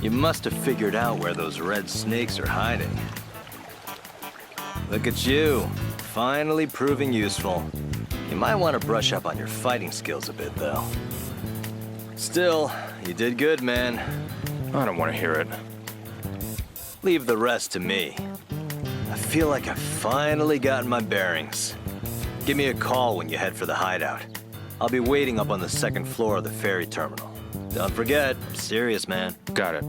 You must have figured out where those red snakes are hiding. Look at you, finally proving useful. You might want to brush up on your fighting skills a bit, though. Still, you did good, man. I don't want to hear it. Leave the rest to me. I feel like I've finally gotten my bearings. Give me a call when you head for the hideout. I'll be waiting up on the second floor of the ferry terminal. Don't forget, I'm serious, man. Got it.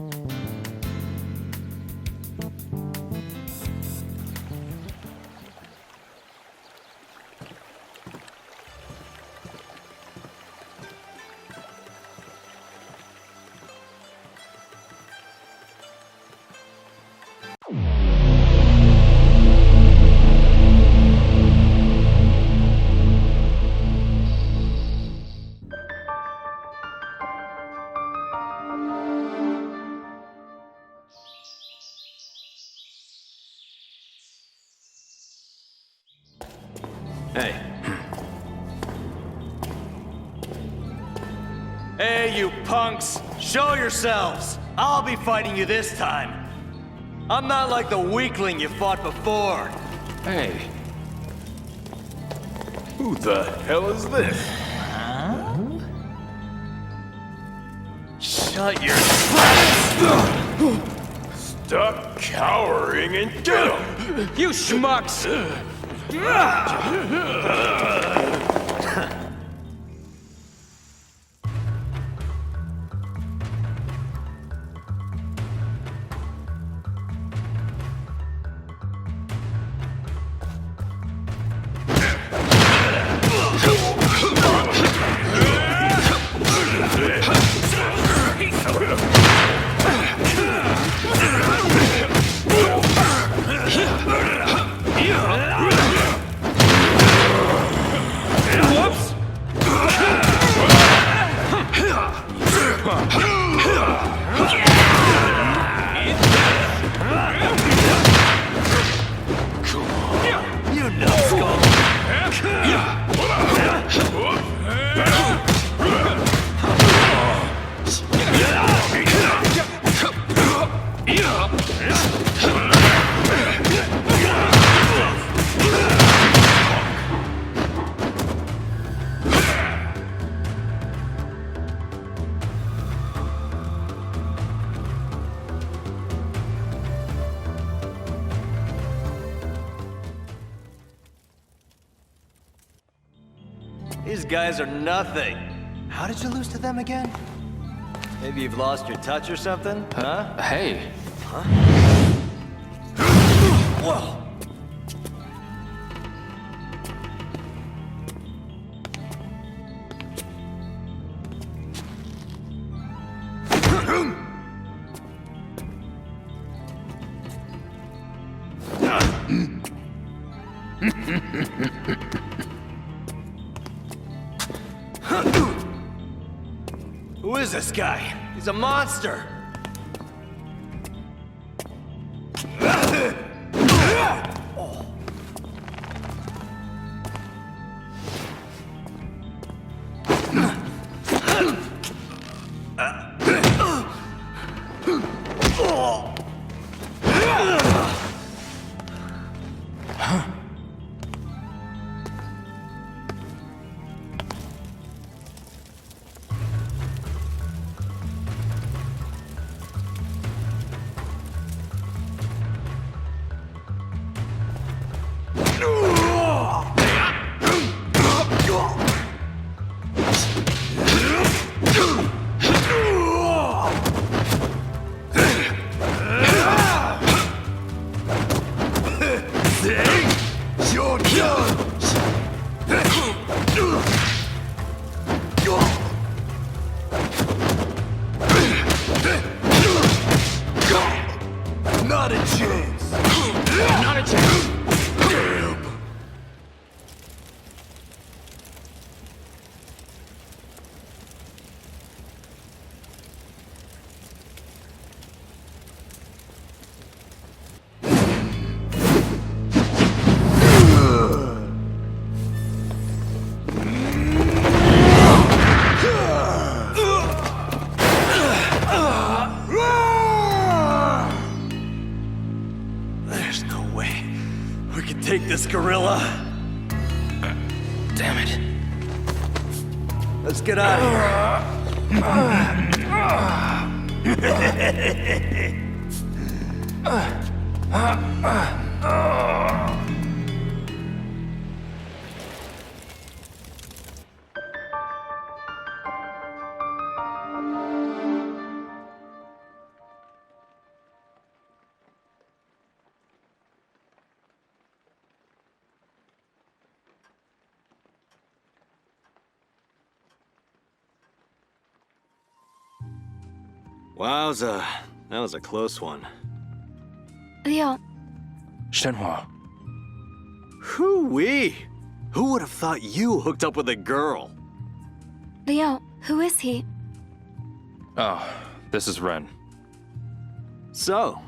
Hey. Hey, you punks! Show yourselves! I'll be fighting you this time! I'm not like the weakling you fought before! Hey. Who the hell is this? Shut your... Stop cowering and get him! You schmucks! These guys are nothing. How did you lose to them again? Maybe you've lost your touch or something? Huh? Hey. Whoa! Who is this guy? He's a monster! Not a chance. Not a chance. Damn. There's no way we can take this gorilla. Damn it. Let's get out of here. Wowza, that was a close one. Leo, Shenume. Hoo-wee! Who would have thought you hooked up with a girl? Leo, who is he? Oh, this is Ren. So,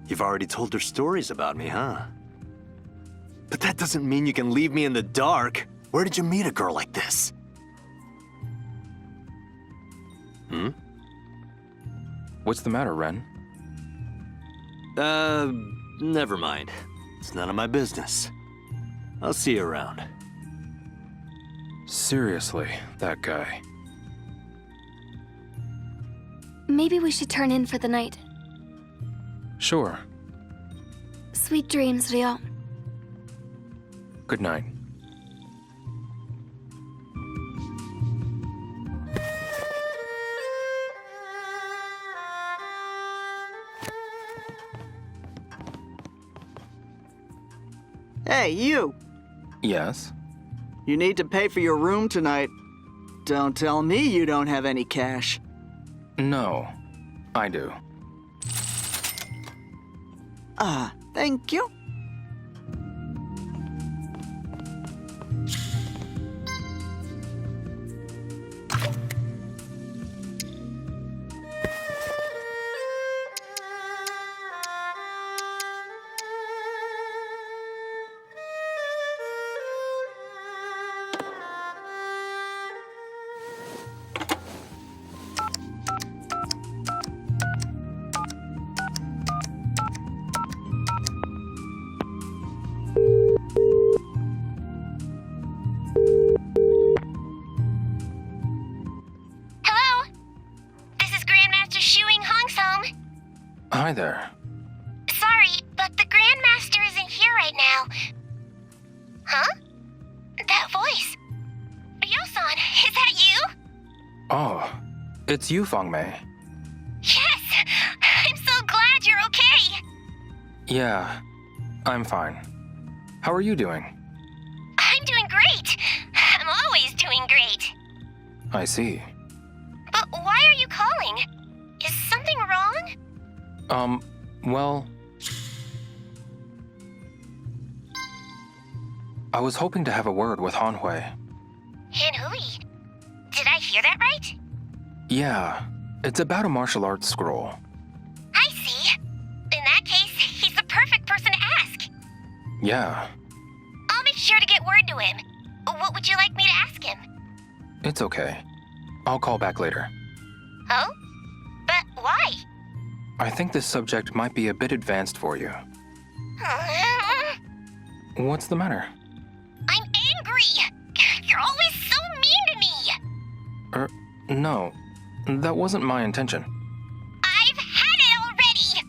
you've already told her stories about me, huh? But that doesn't mean you can leave me in the dark. Where did you meet a girl like this? What's the matter, Ren? Never mind. It's none of my business. I'll see you around. Seriously, that guy. Maybe we should turn in for the night. Sure. Sweet dreams, Leo. Good night. Hey, you! Yes? You need to pay for your room tonight. Don't tell me you don't have any cash. No, I do. Thank you. Hi there. Sorry, but the Grandmaster isn't here right now. Huh? That voice. Ryo-san, is that you? Oh, it's you, Fangmei. Yes! I'm so glad you're okay! Yeah, I'm fine. How are you doing? I'm doing great! I'm always doing great! I see. But why are you calling? Is something wrong? Well... I was hoping to have a word with Hanhui. Hanhui? Did I hear that right? Yeah, it's about a martial arts scroll. I see. In that case, he's the perfect person to ask. Yeah, I'll make sure to get word to him. What would you like me to ask him? it's okay. I'll call back later. Oh? But why? I think this subject might be a bit advanced for you. What's the matter? I'm angry! You're always so mean to me! No, that wasn't my intention. I've had it already!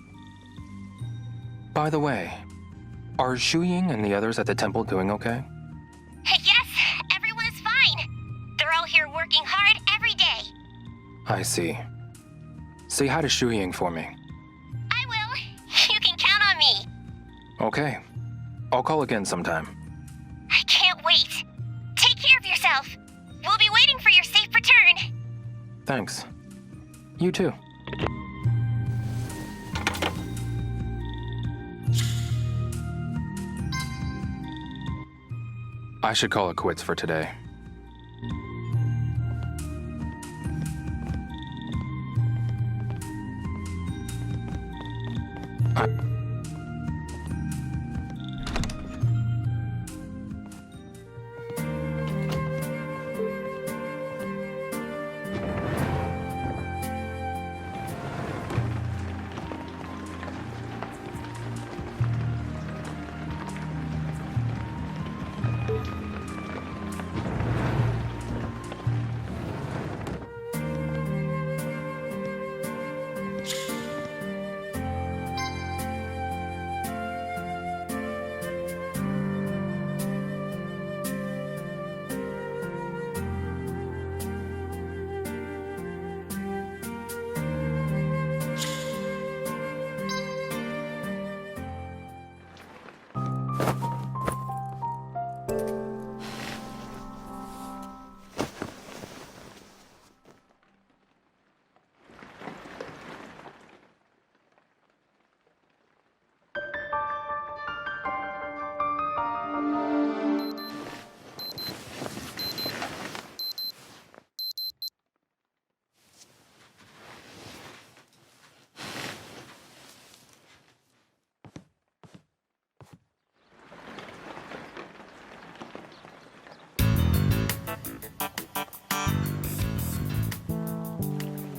By the way, are Shuying and the others at the temple doing okay? Yes, everyone is fine. They're all here working hard every day. I see. Say hi to Shuying for me. I will. You can count on me. Okay. I'll call again sometime. I can't wait. Take care of yourself. We'll be waiting for your safe return. Thanks. You too. I should call it quits for today.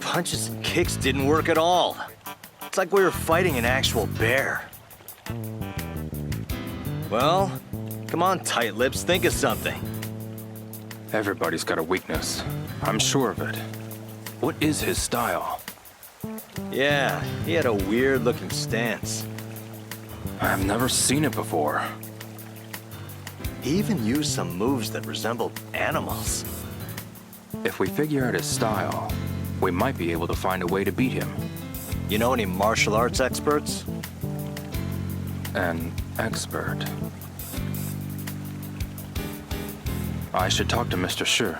Punches and kicks didn't work at all. It's like we were fighting an actual bear. Well, come on, tight lips, think of something. Everybody's got a weakness. I'm sure of it. What is his style? Yeah, he had a weird-looking stance. I've never seen it before. He even used some moves that resembled animals. If we figure out his style, we might be able to find a way to beat him. You know any martial arts experts? An expert. I should talk to Mr. Shi.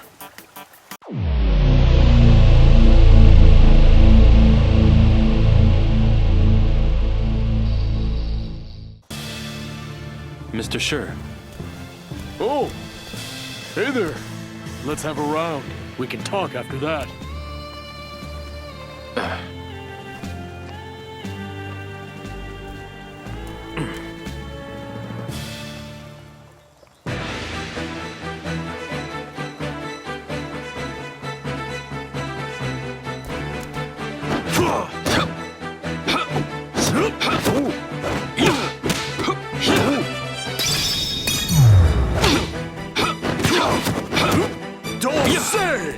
Mr. Shi. Oh, hey there. Let's have a round. We can talk after that. Don't say!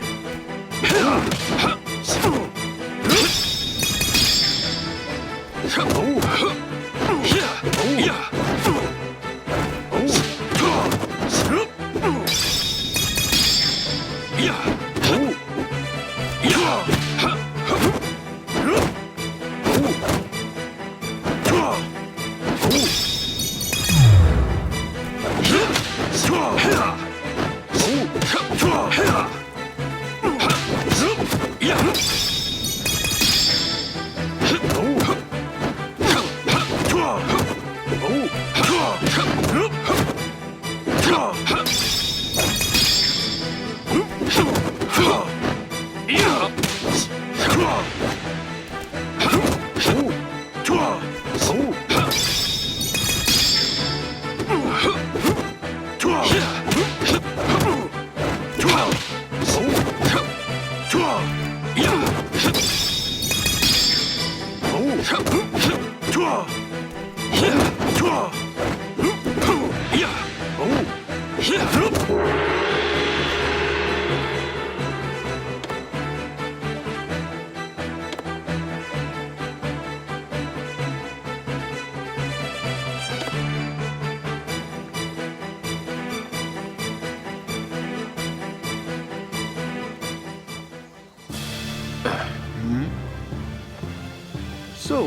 So,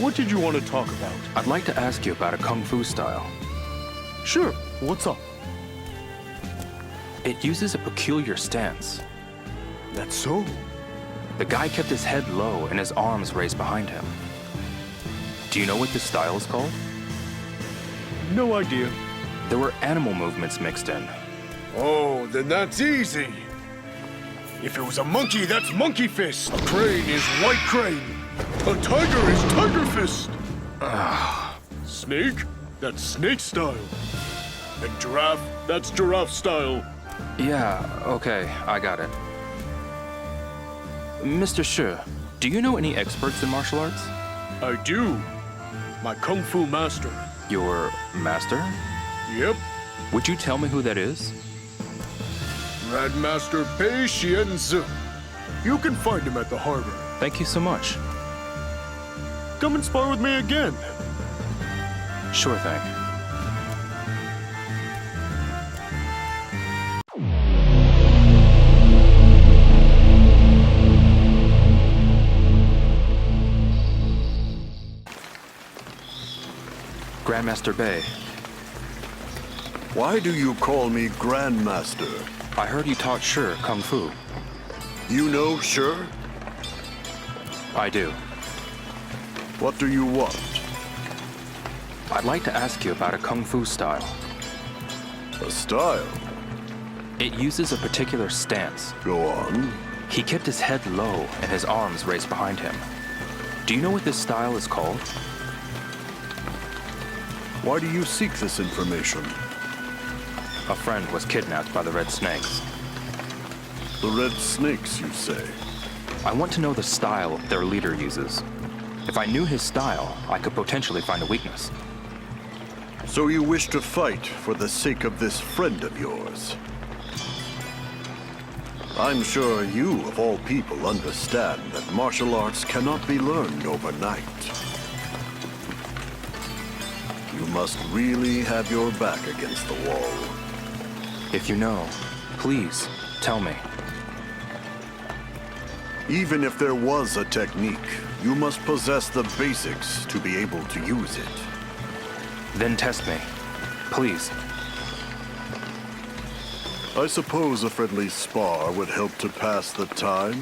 what did you want to talk about? I'd like to ask you about a kung fu style. Sure, what's up? It uses a peculiar stance. That's so? The guy kept his head low and his arms raised behind him. Do you know what this style is called? No idea. There were animal movements mixed in. Oh, then that's easy. If it was a monkey, that's monkey fist. A crane is white crane. A tiger is tiger fist. Snake? That's snake style. And giraffe? That's giraffe style. Yeah, okay, I got it. Mr. Shi, do you know any experts in martial arts? I do. My kung fu master. Your master? Yep. Would you tell me who that is? Grandmaster Pei Xianzi. You can find him at the harbor. Thank you so much. Come and spar with me again. Sure thing. Grandmaster Bei, Why do you call me Grandmaster? I heard you taught Shi Kung Fu. You know Shi? I do. What do you want? I'd like to ask you about a Kung Fu style. A style? It uses a particular stance. Go on. He kept his head low and his arms raised behind him. Do you know what this style is called? Why do you seek this information? A friend was kidnapped by the Red Snakes. The Red Snakes, you say? I want to know the style their leader uses. If I knew his style, I could potentially find a weakness. So you wish to fight for the sake of this friend of yours? I'm sure you, of all people, understand that martial arts cannot be learned overnight. You must really have your back against the wall. If you know, please, tell me. Even if there was a technique, you must possess the basics to be able to use it. Then test me. Please. I suppose a friendly spar would help to pass the time.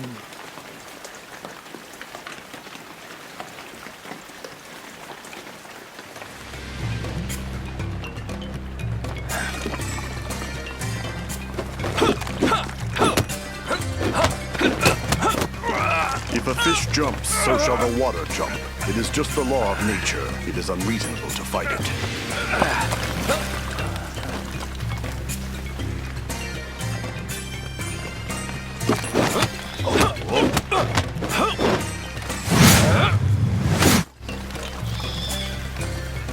If a fish jumps, so shall the water jump. It is just the law of nature. It is unreasonable to fight it.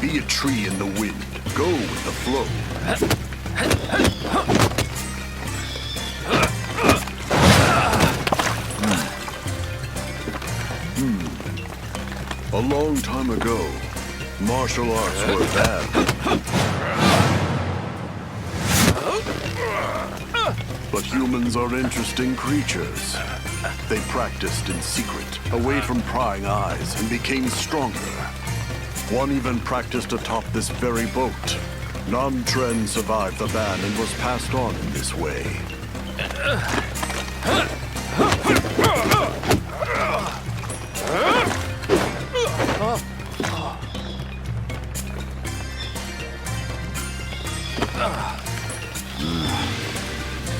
Be a tree in the wind. Go with the flow. A long time ago, martial arts were bad. But humans are interesting creatures. They practiced in secret, away from prying eyes, and became stronger. One even practiced atop this very boat. Nam Tren survived the ban and was passed on in this way.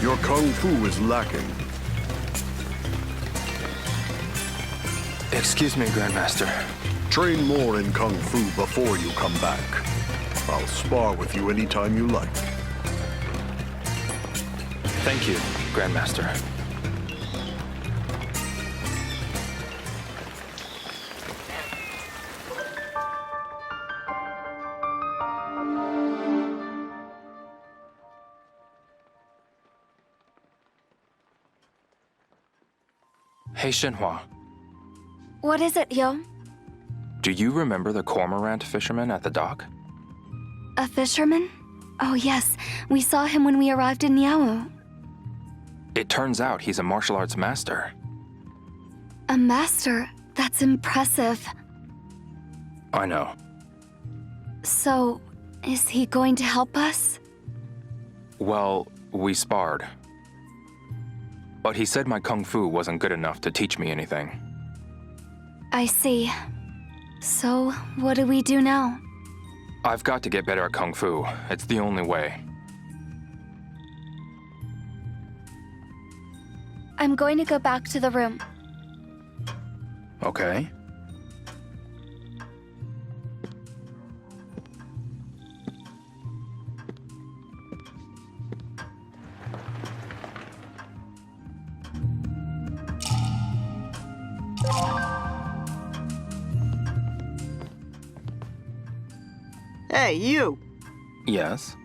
Your kung fu is lacking. Excuse me, Grandmaster. Train more in kung fu before you come back. I'll spar with you anytime you like. Thank you, Grandmaster. Hey, Shenhua. What is it, Yo? Do you remember the cormorant fisherman at the dock? A fisherman? Oh, yes. We saw him when we arrived in Niao. It turns out he's a martial arts master. A master? That's impressive. I know. So, is he going to help us? Well, we sparred. But he said my kung fu wasn't good enough to teach me anything. I see. So, what do we do now? I've got to get better at Kung Fu. It's the only way. I'm going to go back to the room. Okay. Hey, you! Yes?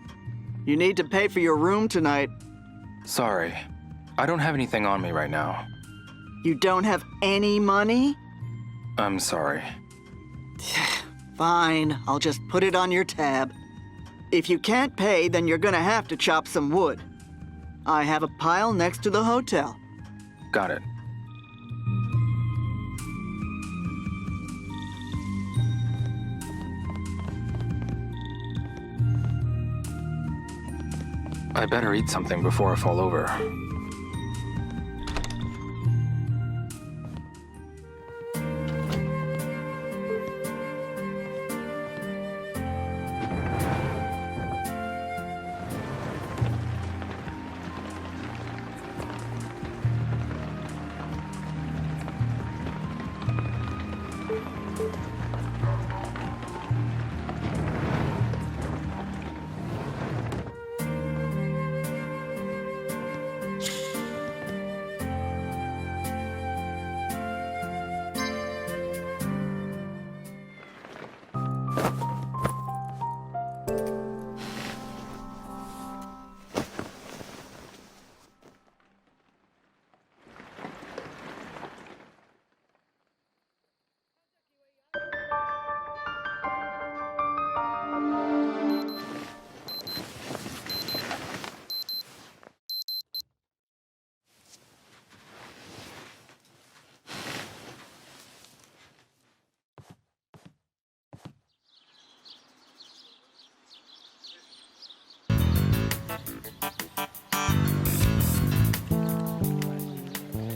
You need to pay for your room tonight. Sorry. I don't have anything on me right now. You don't have any money? I'm sorry. Fine, I'll just put it on your tab. If you can't pay, then you're gonna have to chop some wood. I have a pile next to the hotel. Got it. I better eat something before I fall over.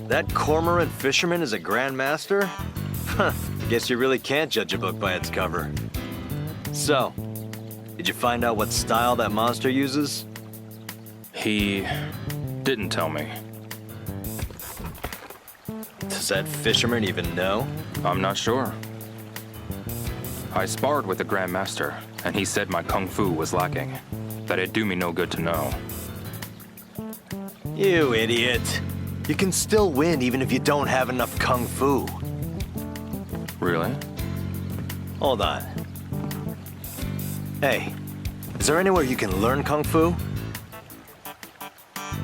That cormorant fisherman is a grandmaster? Huh, guess you really can't judge a book by its cover. So, did you find out what style that monster uses? He didn't tell me. Does that fisherman even know? I'm not sure. I sparred with the Grandmaster, and he said my Kung Fu was lacking. That it'd do me no good to know. You idiot. You can still win even if you don't have enough Kung Fu. Really? Hold on. Hey, is there anywhere you can learn Kung Fu?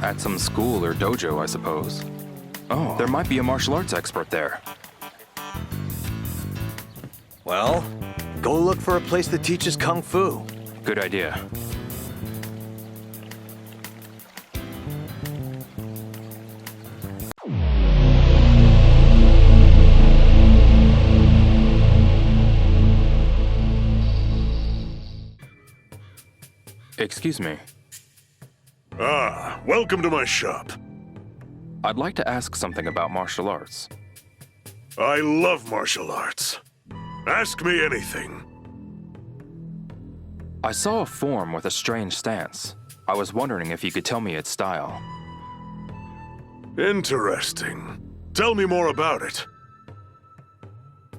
At some school or dojo, I suppose. Oh, there might be a martial arts expert there. Well, go look for a place that teaches Kung Fu. Good idea. Excuse me. Ah, welcome to my shop. I'd like to ask something about martial arts. I love martial arts. Ask me anything. I saw a form with a strange stance. I was wondering if you could tell me its style. Interesting. Tell me more about it.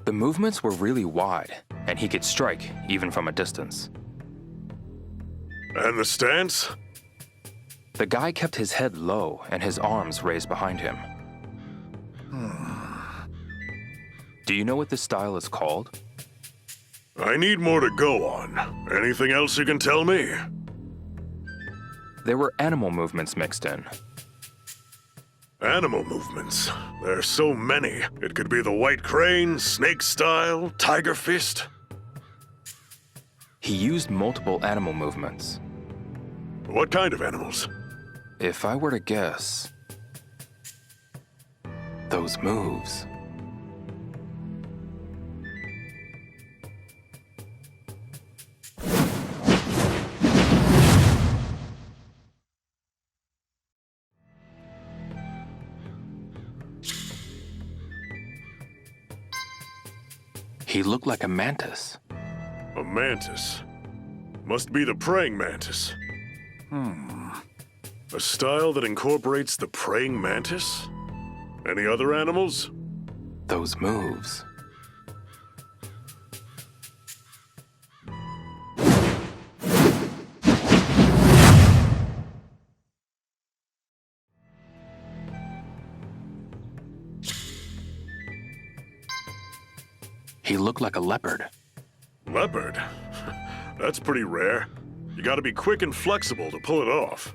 The movements were really wide, and he could strike even from a distance. And the stance? The guy kept his head low and his arms raised behind him. Do you know what this style is called? I need more to go on. Anything else you can tell me? There were animal movements mixed in. Animal movements. There's so many. It could be the white crane, snake style, tiger fist. He used multiple animal movements. What kind of animals? If I were to guess, those moves. A mantis. Must be the praying mantis. A style that incorporates the praying mantis? Any other animals? Those moves. He looked like a leopard. Leopard? That's pretty rare. You gotta be quick and flexible to pull it off.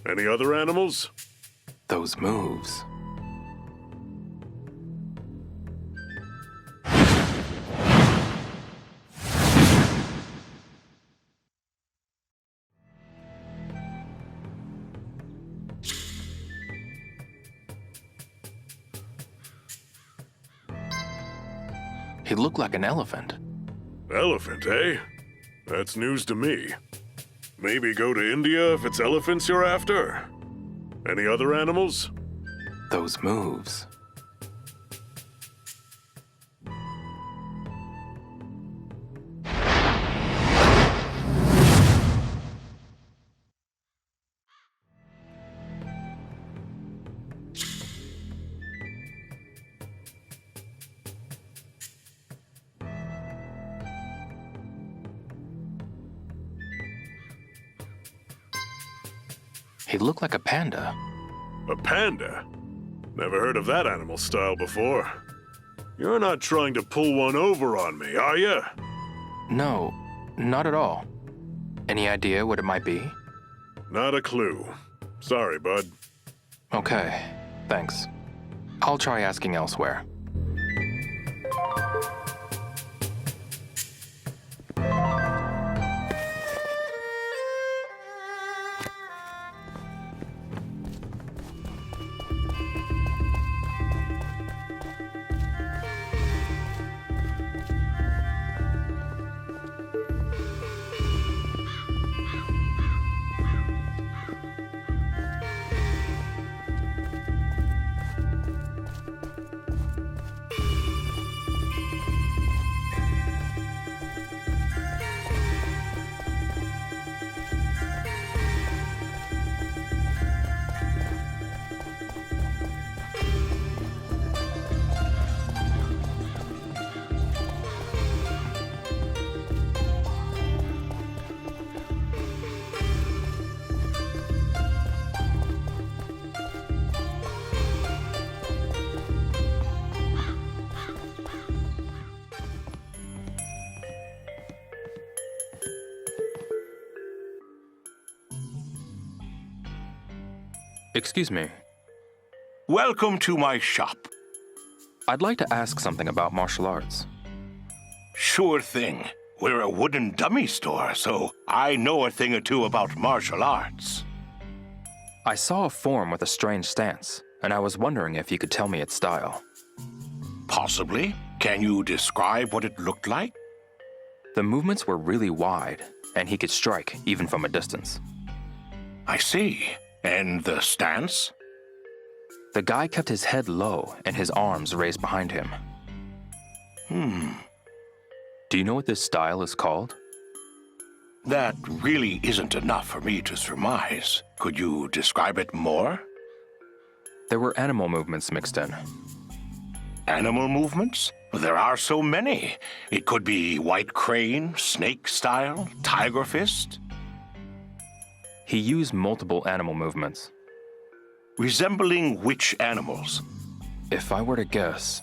Any other animals? Those moves. He looked like an elephant. Elephant, eh? That's news to me. Maybe go to India if it's elephants you're after. Any other animals? Those moves. He looked like a panda. A panda? Never heard of that animal style before. You're not trying to pull one over on me, are you? No, not at all. Any idea what it might be? Not a clue. Sorry, bud. Okay, thanks. I'll try asking elsewhere. Excuse me. Welcome to my shop. I'd like to ask something about martial arts. Sure thing. We're a wooden dummy store, so I know a thing or two about martial arts. I saw a form with a strange stance, and I was wondering if you could tell me its style. Possibly. Can you describe what it looked like? The movements were really wide, and he could strike even from a distance. I see. And the stance? The guy kept his head low and his arms raised behind him. Do you know what this style is called? That really isn't enough for me to surmise. Could you describe it more? There were animal movements mixed in. Animal movements? There are so many. It could be white crane, snake style, tiger fist. He used multiple animal movements. Resembling which animals? If I were to guess,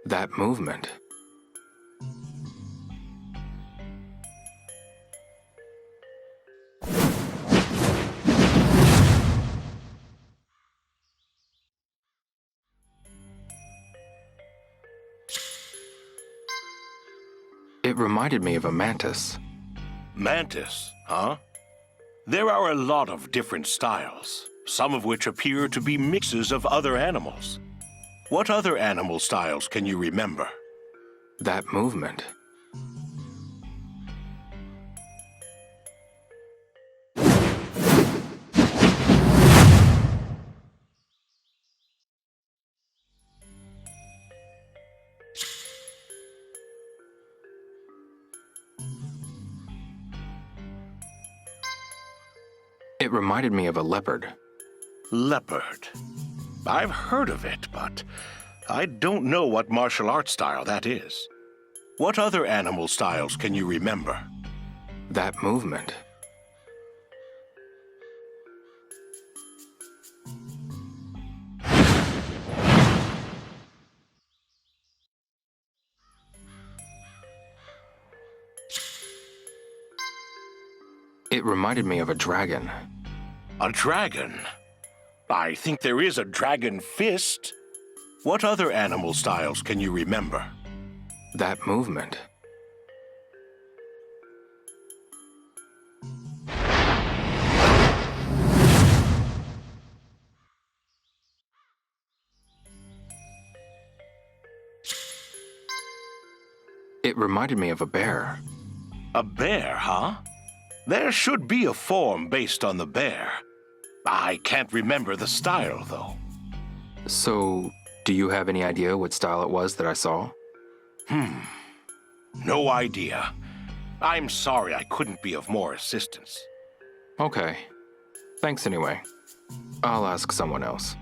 that movement. It reminded me of a mantis. Mantis, huh? There are a lot of different styles, some of which appear to be mixes of other animals. What other animal styles can you remember? That movement. It reminded me of a leopard. Leopard. I've heard of it, but I don't know what martial arts style that is. What other animal styles can you remember? That movement. It reminded me of a dragon. A dragon? I think there is a dragon fist. What other animal styles can you remember? That movement. It reminded me of a bear. A bear, huh? There should be a form based on the bear. I can't remember the style, though. So, do you have any idea what style it was that I saw? No idea. I'm sorry I couldn't be of more assistance. Okay. Thanks anyway. I'll ask someone else.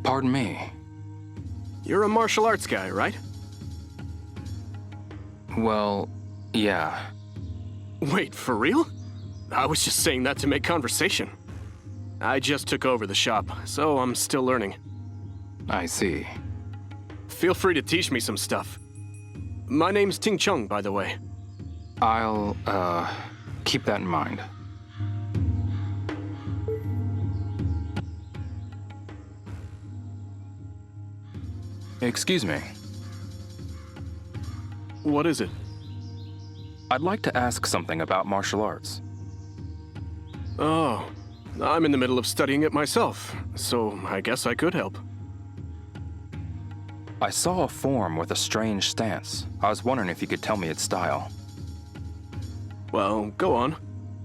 Pardon me. You're a martial arts guy, right? Well, yeah. Wait, for real? I was just saying that to make conversation. I just took over the shop, so I'm still learning. I see. Feel free to teach me some stuff. My name's Ting Chung, by the way. I'll, keep that in mind. Excuse me. What is it? I'd like to ask something about martial arts. Oh, I'm in the middle of studying it myself, so I guess I could help. I saw a form with a strange stance. I was wondering if you could tell me its style. Well, go on.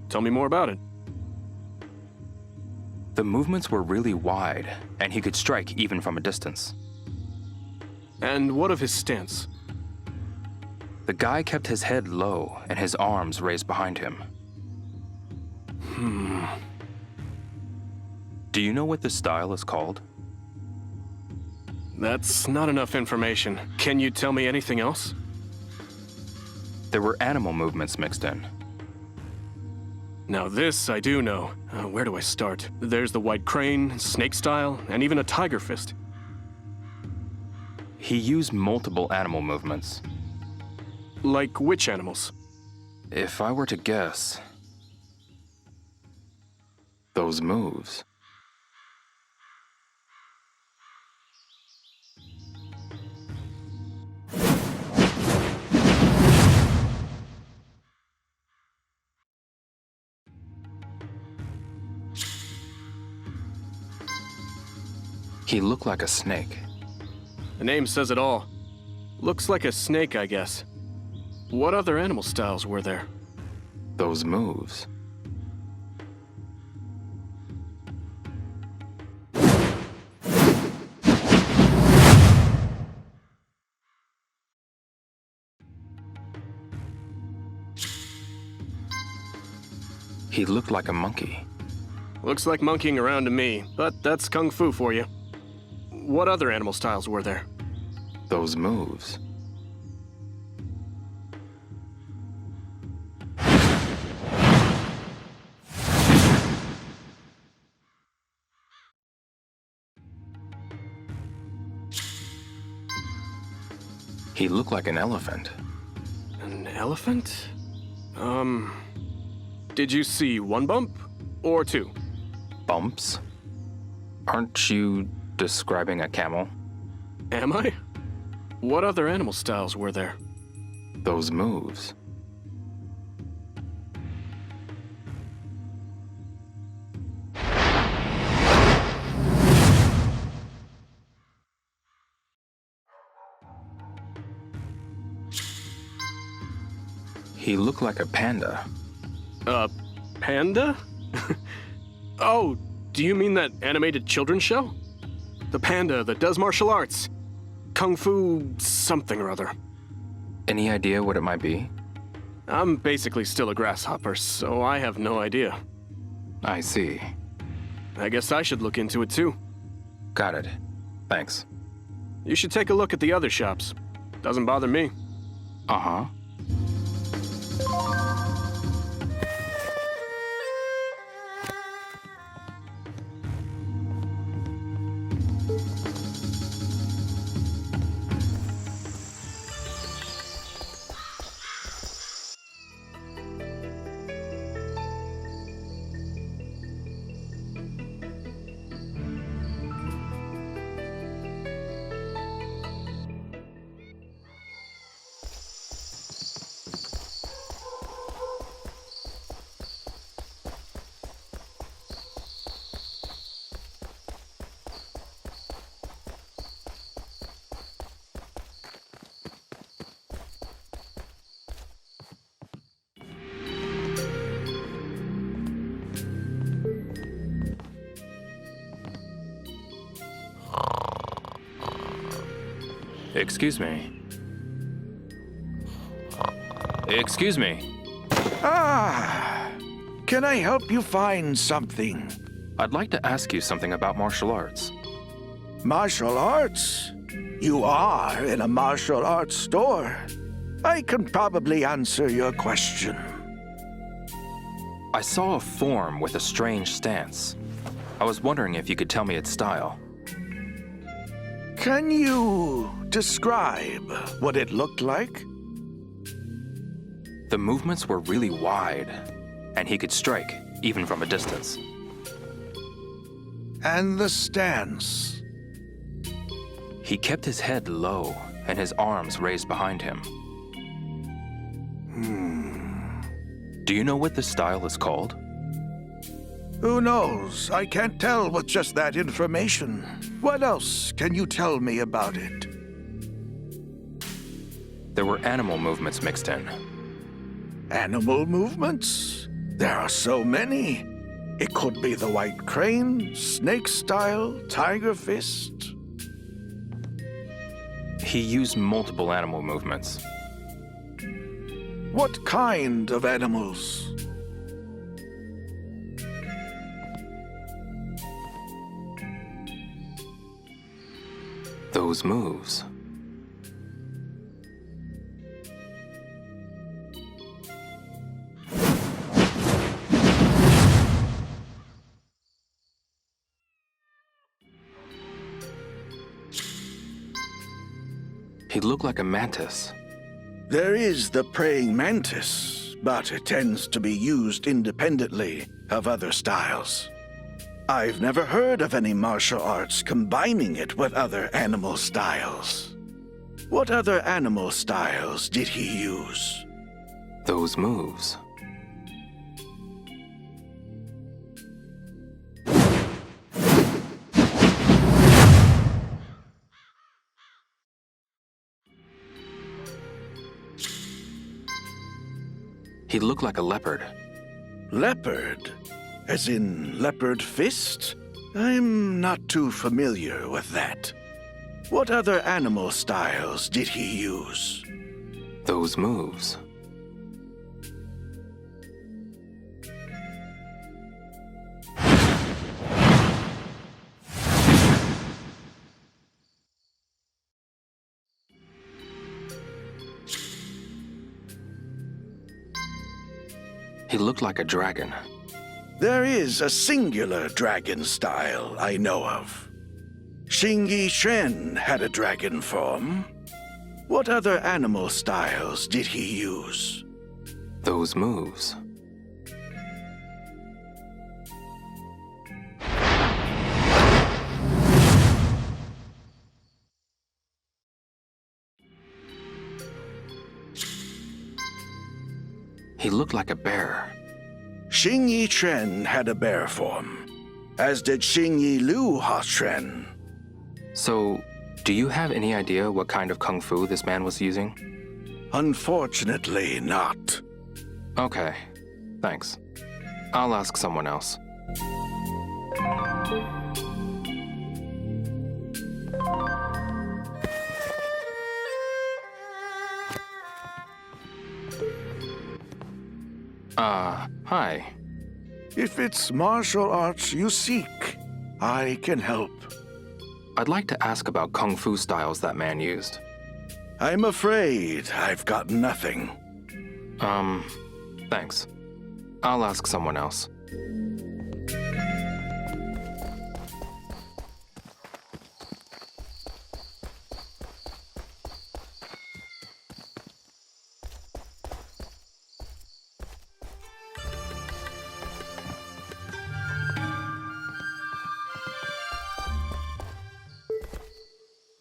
Tell me more about it. The movements were really wide, and he could strike even from a distance. And what of his stance? The guy kept his head low and his arms raised behind him. Do you know what this style is called? That's not enough information. Can you tell me anything else? There were animal movements mixed in. Now this I do know. Where do I start? There's the white crane, snake style, and even a tiger fist. He used multiple animal movements. Like which animals? If I were to guess, those moves. He looked like a snake. The name says it all. Looks like a snake, I guess. What other animal styles were there? Those moves. He looked like a monkey. Looks like monkeying around to me, but that's kung fu for you. What other animal styles were there? Those moves. He looked like an elephant. An elephant? Did you see one bump or two? Bumps? Aren't you describing a camel? Am I? What other animal styles were there? Those moves. He looked like a panda. A panda? Oh, do you mean that animated children's show? The panda that does martial arts. Kung Fu something or other. Any idea what it might be? I'm basically still a grasshopper, so I have no idea. I see. I guess I should look into it too. Got it. Thanks. You should take a look at the other shops. Doesn't bother me. Uh-huh. Excuse me. Excuse me. Ah, can I help you find something? I'd like to ask you something about martial arts. Martial arts? You are in a martial arts store. I can probably answer your question. I saw a form with a strange stance. I was wondering if you could tell me its style. Can you describe what it looked like? The movements were really wide, and he could strike, even from a distance. And the stance? He kept his head low and his arms raised behind him. Do you know what this style is called? Who knows? I can't tell with just that information. What else can you tell me about it? There were animal movements mixed in. Animal movements? There are so many. It could be the white crane, snake style, tiger fist. He used multiple animal movements. What kind of animals? Those moves. He looked like a mantis. There is the praying mantis, but it tends to be used independently of other styles. I've never heard of any martial arts combining it with other animal styles. What other animal styles did he use? Those moves. He looked like a leopard. Leopard? As in leopard fist? I'm not too familiar with that. What other animal styles did he use? Those moves. He looked like a dragon. There is a singular dragon style I know of. Xingyi Shen had a dragon form. What other animal styles did he use? Those moves. He looked like a bear. Xingyi Shen had a bear form, as did Xingyi Liu Shen. So, do you have any idea what kind of kung fu this man was using? Unfortunately not. Okay, thanks. I'll ask someone else. Hi. If it's martial arts you seek, I can help. I'd like to ask about kung fu styles that man used. I'm afraid I've got nothing. Thanks. I'll ask someone else.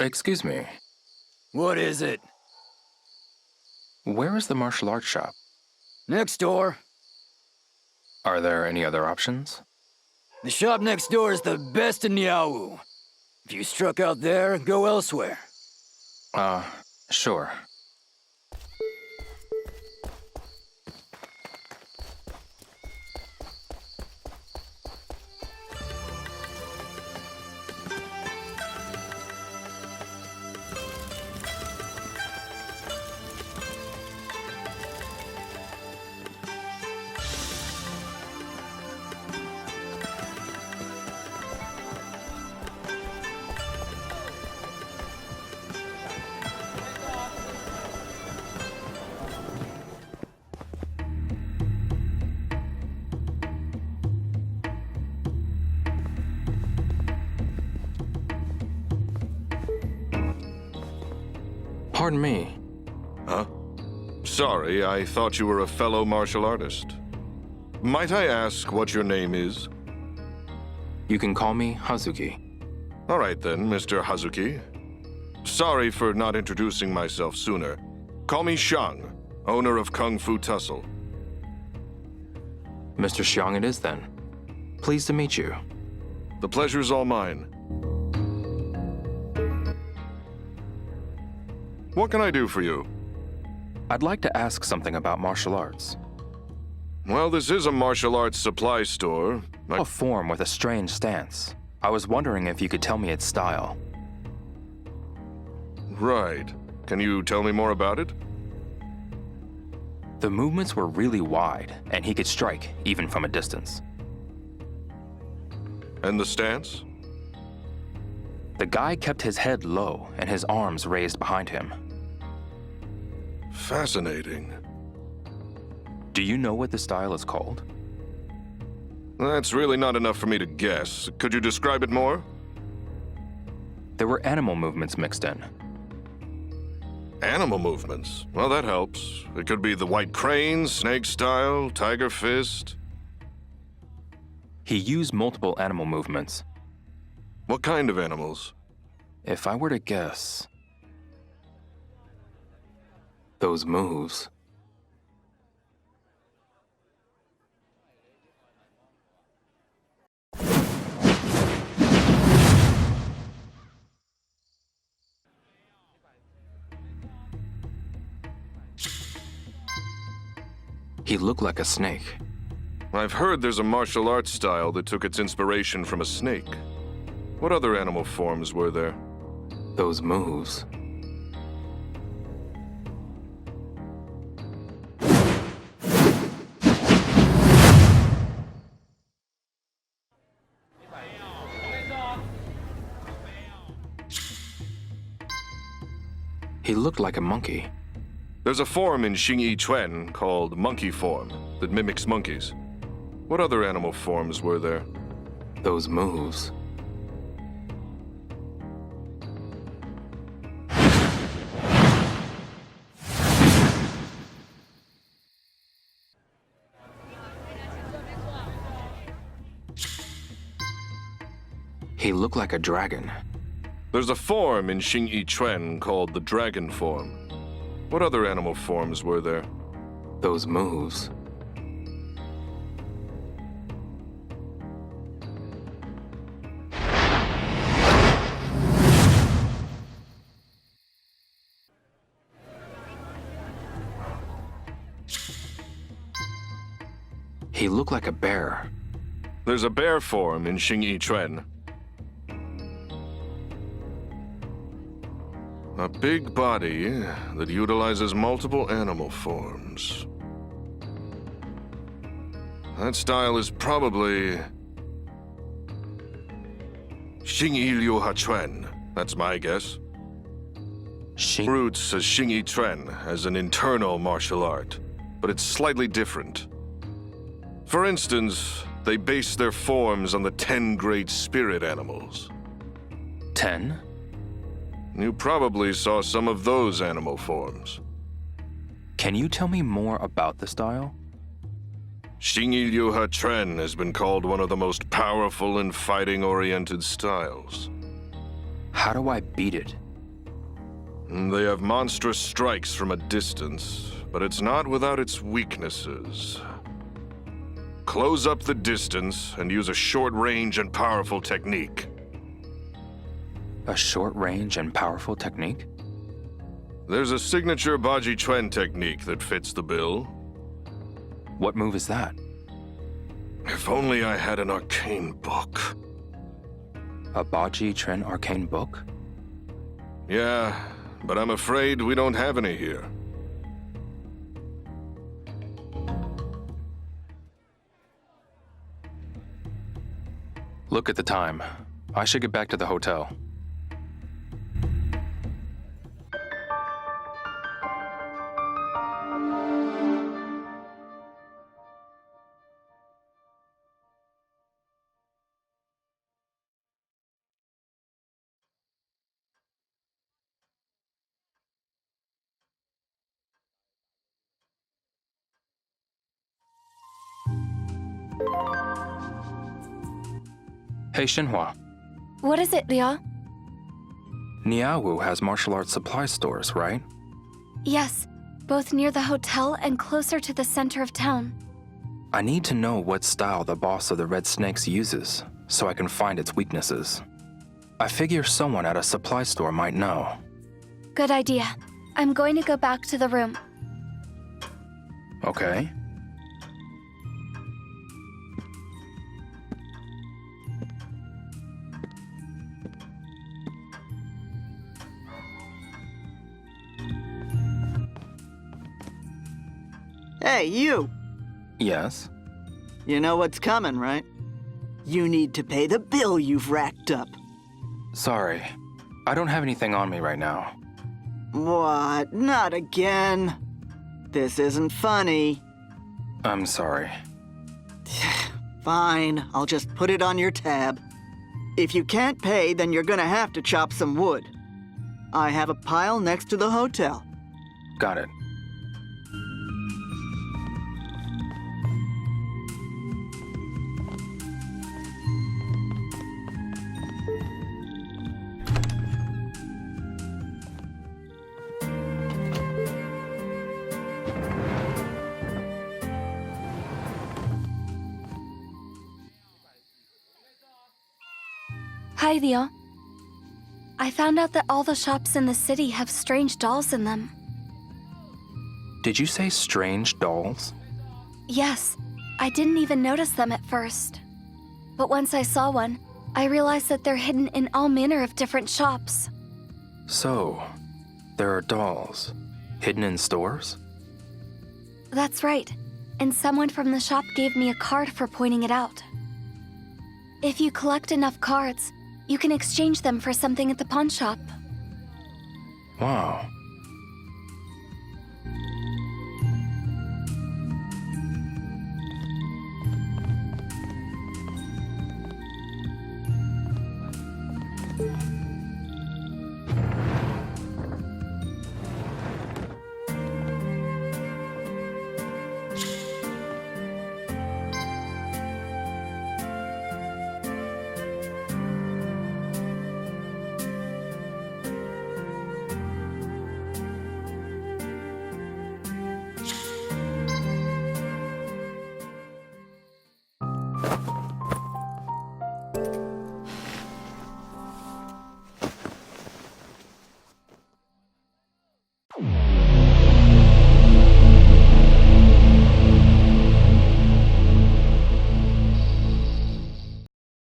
Excuse me. What is it? Where is the martial arts shop? Next door. Are there any other options? The shop next door is the best in Niawu. If you struck out there, go elsewhere. Sure. Pardon me. Huh? Sorry, I thought you were a fellow martial artist. Might I ask what your name is? You can call me Hazuki. All right then, Mr. Hazuki. Sorry for not introducing myself sooner. Call me Xiang, owner of Kung Fu Tussle. Mr. Xiang it is then. Pleased to meet you. The pleasure's all mine. What can I do for you? I'd like to ask something about martial arts. Well, this is a martial arts supply store. A form with a strange stance. I was wondering if you could tell me its style. Right. Can you tell me more about it? The movements were really wide, and he could strike even from a distance. And the stance? The guy kept his head low and his arms raised behind him. Fascinating. Do you know what the style is called? That's really not enough for me to guess. Could you describe it more? There were animal movements mixed in. Animal movements? Well, that helps. It could be the white crane, snake style, tiger fist. He used multiple animal movements. What kind of animals? If I were to guess... those moves... He looked like a snake. I've heard there's a martial arts style that took its inspiration from a snake. What other animal forms were there? Those moves. He looked like a monkey. There's a form in Xingyi Quan called monkey form that mimics monkeys. What other animal forms were there? Those moves. He looked like a dragon. There's a form in Xingyi Quan called the dragon form. What other animal forms were there? Those moves. He looked like a bear. There's a bear form in Xingyi Quan. A big body that utilizes multiple animal forms. That style is probably Xingyi Liu Chuan. That's my guess. Roots as Xingyi Quan as an internal martial art, but it's slightly different. For instance, they base their forms on the 10 great spirit animals. 10? You probably saw some of those animal forms. Can you tell me more about the style? Xingyi Liu Chuan has been called one of the most powerful and fighting-oriented styles. How do I beat it? They have monstrous strikes from a distance, but it's not without its weaknesses. Close up the distance and use a short-range and powerful technique. A short-range and powerful technique? There's a signature Baji Chuan technique that fits the bill. What move is that? If only I had an arcane book. A Baji Chuan arcane book? Yeah, but I'm afraid we don't have any here. Look at the time. I should get back to the hotel. Hey, Shinhua. What is it, Liao? Niawu has martial arts supply stores, right? Yes, both near the hotel and closer to the center of town. I need to know what style the boss of the Red Snakes uses, so I can find its weaknesses. I figure someone at a supply store might know. Good idea. I'm going to go back to the room. Okay. Hey, you! Yes? You know what's coming, right? You need to pay the bill you've racked up. Sorry. I don't have anything on me right now. What? Not again? This isn't funny. I'm sorry. Fine, I'll just put it on your tab. If you can't pay, then you're gonna have to chop some wood. I have a pile next to the hotel. Got it. Hi, Liao. I found out that all the shops in the city have strange dolls in them. Did you say strange dolls? Yes, I didn't even notice them at first. But once I saw one, I realized that they're hidden in all manner of different shops. So, there are dolls hidden in stores? That's right, and someone from the shop gave me a card for pointing it out. If you collect enough cards, you can exchange them for something at the pawn shop. Wow.